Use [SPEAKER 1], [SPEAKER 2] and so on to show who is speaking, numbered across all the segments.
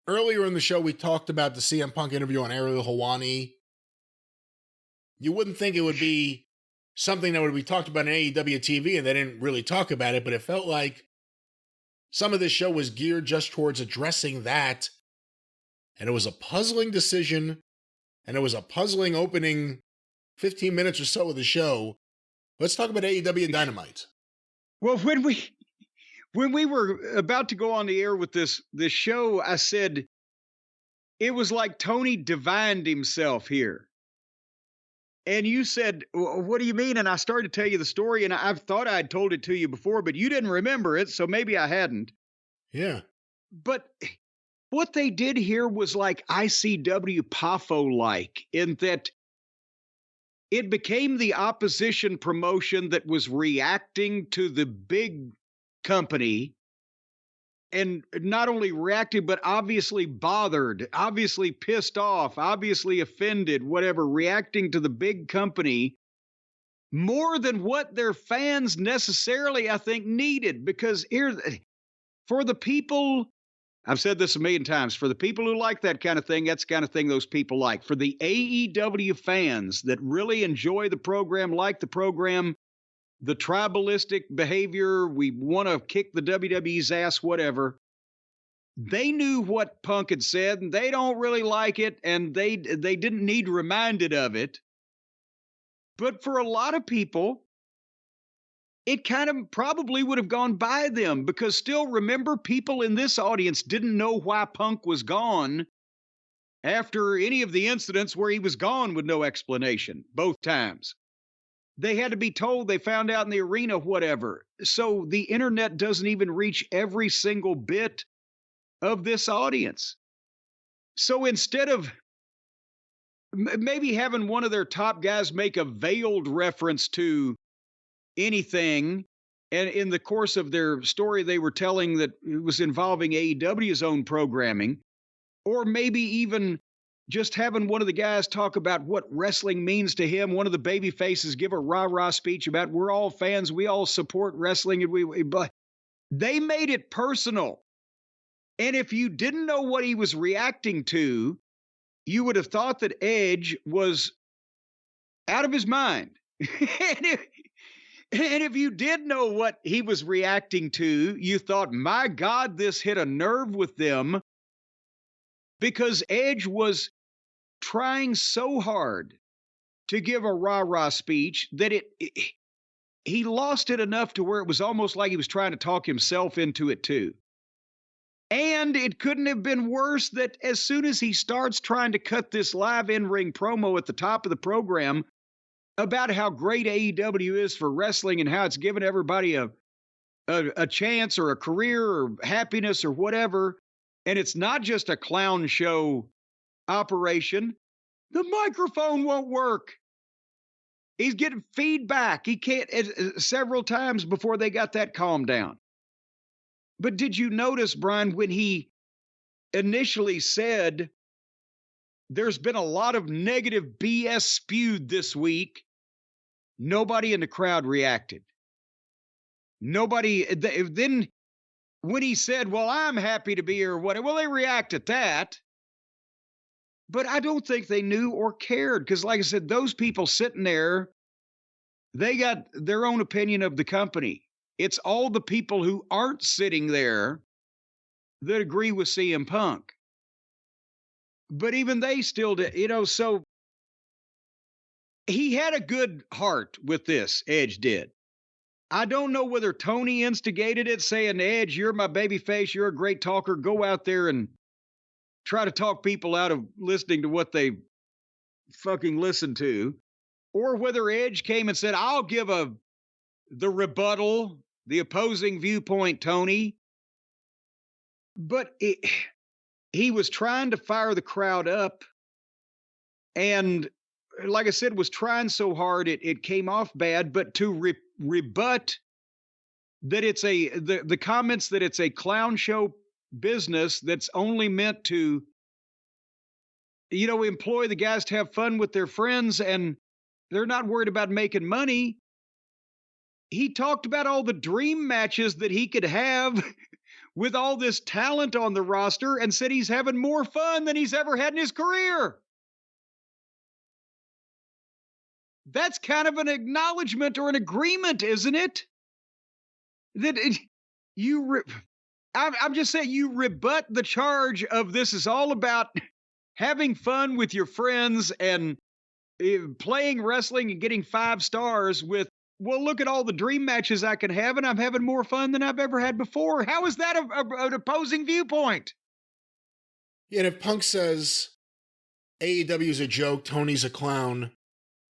[SPEAKER 1] Earlier in the show, we talked about the CM Punk interview on Ariel Helwani. You wouldn't think it would be something that would be talked about on AEW TV, and they didn't really talk about it, but it felt like some of this show was geared just towards addressing that. And it was a puzzling decision, and it was a puzzling opening 15 minutes or so of the show. Let's talk about AEW Dynamite.
[SPEAKER 2] Well, when we were about to go on the air with this show, I said it was like Tony divined himself here. And you said, what do you mean? And I started to tell you the story, and I thought I'd told it to you before, but you didn't remember it, so maybe I hadn't.
[SPEAKER 1] Yeah.
[SPEAKER 2] But what they did here was like ICW PAFO-like, in that it became the opposition promotion that was reacting to the big company, and not only reacted, but obviously bothered, obviously pissed off, obviously offended, whatever, reacting to the big company more than what their fans necessarily, I think, needed. Because here, for the people, I've said this a million times, for the people who like that kind of thing, that's the kind of thing those people like. For the AEW fans that really enjoy the program, like the program, the tribalistic behavior, we want to kick the WWE's ass, whatever. They knew what Punk had said, and they don't really like it, and they didn't need reminded of it. But for a lot of people, it kind of probably would have gone by them, because still, remember, people in this audience didn't know why Punk was gone after any of the incidents where he was gone with no explanation, both times. They had to be told, they found out in the arena, whatever. So the internet doesn't even reach every single bit of this audience. So instead of maybe having one of their top guys make a veiled reference to anything, and in the course of their story they were telling that it was involving AEW's own programming, or maybe even just having one of the guys talk about what wrestling means to him, one of the baby faces give a rah-rah speech about we're all fans, we all support wrestling, and but they made it personal. And if you didn't know what he was reacting to, you would have thought that Edge was out of his mind. And if you did know what he was reacting to, you thought, my God, this hit a nerve with them, because Edge was trying so hard to give a rah-rah speech that he lost it enough to where it was almost like he was trying to talk himself into it too. And it couldn't have been worse that as soon as he starts trying to cut this live in-ring promo at the top of the program about how great AEW is for wrestling and how it's given everybody a chance or a career or happiness or whatever, and it's not just a clown show operation, the microphone won't work. He's getting feedback. He can't, several times before they got that calmed down. But did you notice, Brian, when he initially said, there's been a lot of negative BS spewed this week, nobody in the crowd reacted. Nobody, then when he said, well, I'm happy to be here, well, they react at that. But I don't think they knew or cared, because like I said, those people sitting there, they got their own opinion of the company. It's all the people who aren't sitting there that agree with CM Punk. But even they still did, so he had a good heart with this, Edge did. I don't know whether Tony instigated it, saying, Edge, you're my baby face, you're a great talker, go out there and try to talk people out of listening to what they fucking listen to, or whether Edge came and said, I'll give the rebuttal, the opposing viewpoint, Tony. But he was trying to fire the crowd up, and like I said, was trying so hard it came off bad. But to rebut that it's the comments that it's a clown show business that's only meant to, employ the guys to have fun with their friends and they're not worried about making money. He talked about all the dream matches that he could have with all this talent on the roster and said he's having more fun than he's ever had in his career. That's kind of an acknowledgement or an agreement, isn't it? That I'm just saying you rebut the charge of this is all about having fun with your friends and playing wrestling and getting 5 stars with, well, look at all the dream matches I can have, and I'm having more fun than I've ever had before. How is that an opposing viewpoint?
[SPEAKER 1] Yeah, and if Punk says AEW is a joke, Tony's a clown,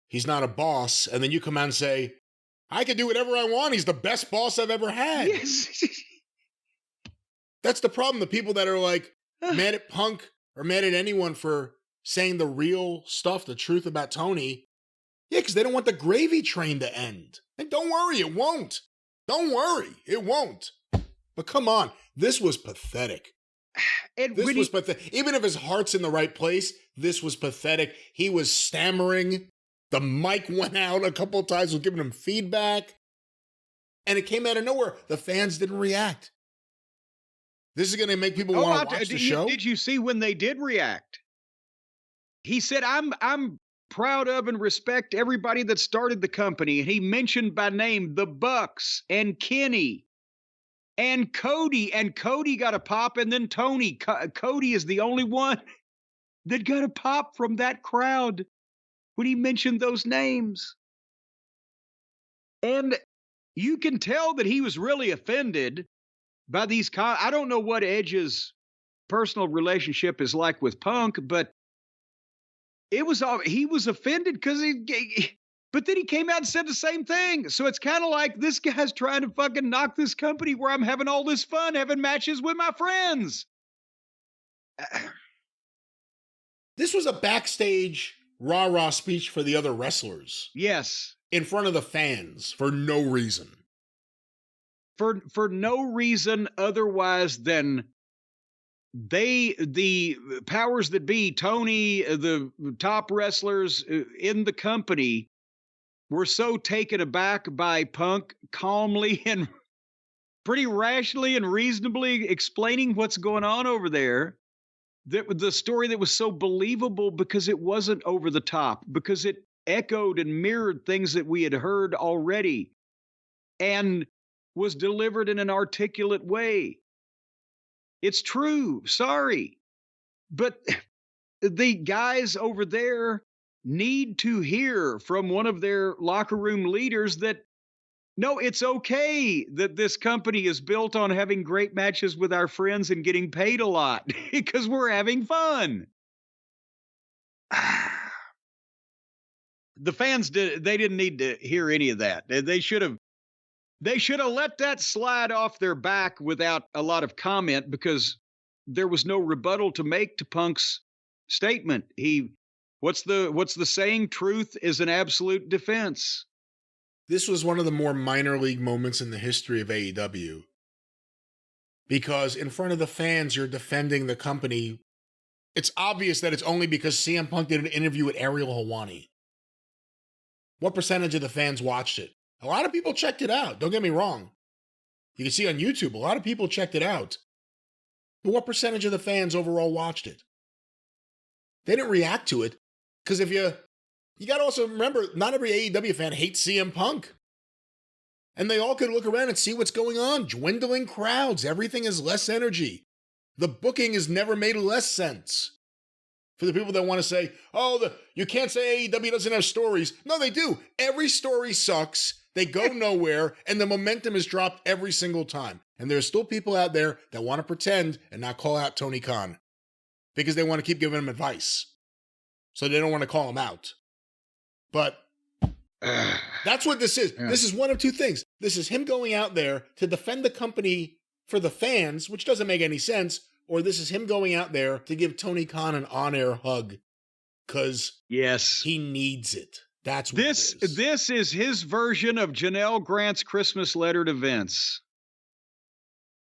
[SPEAKER 1] he's not a boss, and then you come out and say, I can do whatever I want, he's the best boss I've ever had.
[SPEAKER 2] Yes.
[SPEAKER 1] That's the problem. The people that are like mad at Punk or mad at anyone for saying the real stuff, the truth about Tony. Yeah, because they don't want the gravy train to end. And don't worry, it won't. Don't worry, it won't. But come on, this was pathetic. This was pathetic. Even if his heart's in the right place, this was pathetic. He was stammering. The mic went out a couple of times, was giving him feedback. And it came out of nowhere. The fans didn't react. This is going to make people want to watch the show.
[SPEAKER 2] Did you see when they did react? He said, I'm proud of and respect everybody that started the company. And he mentioned by name the Bucks and Kenny and Cody. And Cody got a pop, and then Tony. Cody is the only one that got a pop from that crowd when he mentioned those names. And you can tell that he was really offended by these. I don't know what Edge's personal relationship is like with Punk, but he was offended because but then he came out and said the same thing. So it's kind of like this guy's trying to fucking knock this company where I'm having all this fun, having matches with my friends.
[SPEAKER 1] This was a backstage rah-rah speech for the other wrestlers.
[SPEAKER 2] Yes.
[SPEAKER 1] In front of the fans for no reason.
[SPEAKER 2] For no reason otherwise than the powers that be, Tony, the top wrestlers in the company, were so taken aback by Punk calmly and pretty rationally and reasonably explaining what's going on over there, that the story that was so believable because it wasn't over the top, because it echoed and mirrored things that we had heard already and was delivered in an articulate way. It's true. Sorry. But the guys over there need to hear from one of their locker room leaders that, no, it's okay that this company is built on having great matches with our friends and getting paid a lot because we're having fun. The fans they didn't need to hear any of that. They should have let that slide off their back without a lot of comment, because there was no rebuttal to make to Punk's statement. What's the saying? Truth is an absolute defense.
[SPEAKER 1] This was one of the more minor league moments in the history of AEW. Because in front of the fans, you're defending the company. It's obvious that it's only because CM Punk did an interview with Ariel Helwani. What percentage of the fans watched it? A lot of people checked it out. Don't get me wrong. You can see on YouTube, a lot of people checked it out. But what percentage of the fans overall watched it? They didn't react to it. Because if you got to also remember, not every AEW fan hates CM Punk. And they all could look around and see what's going on. Dwindling crowds. Everything is less energy. The booking has never made less sense. For the people that want to say, you can't say AEW doesn't have stories. No, they do. Every story sucks. They go nowhere. And the momentum is dropped every single time. And there's still people out there that want to pretend and not call out Tony Khan. Because they want to keep giving him advice. So they don't want to call him out. But that's what this is. Yeah. This is one of two things. This is him going out there to defend the company for the fans, which doesn't make any sense. Or this is him going out there to give Tony Khan an on-air hug. Because he needs it. That's what
[SPEAKER 2] this
[SPEAKER 1] it is.
[SPEAKER 2] This is his version of Janelle Grant's Christmas letter to Vince.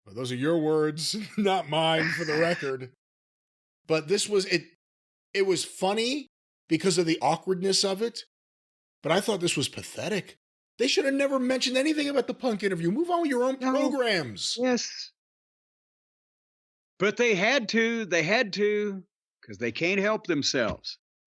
[SPEAKER 1] Well, those are your words, not mine, for the record. But this was it. It was funny because of the awkwardness of it. But I thought this was pathetic. They should have never mentioned anything about the Punk interview. Move on with your own programs.
[SPEAKER 2] Yes. But they had to, because they can't help themselves.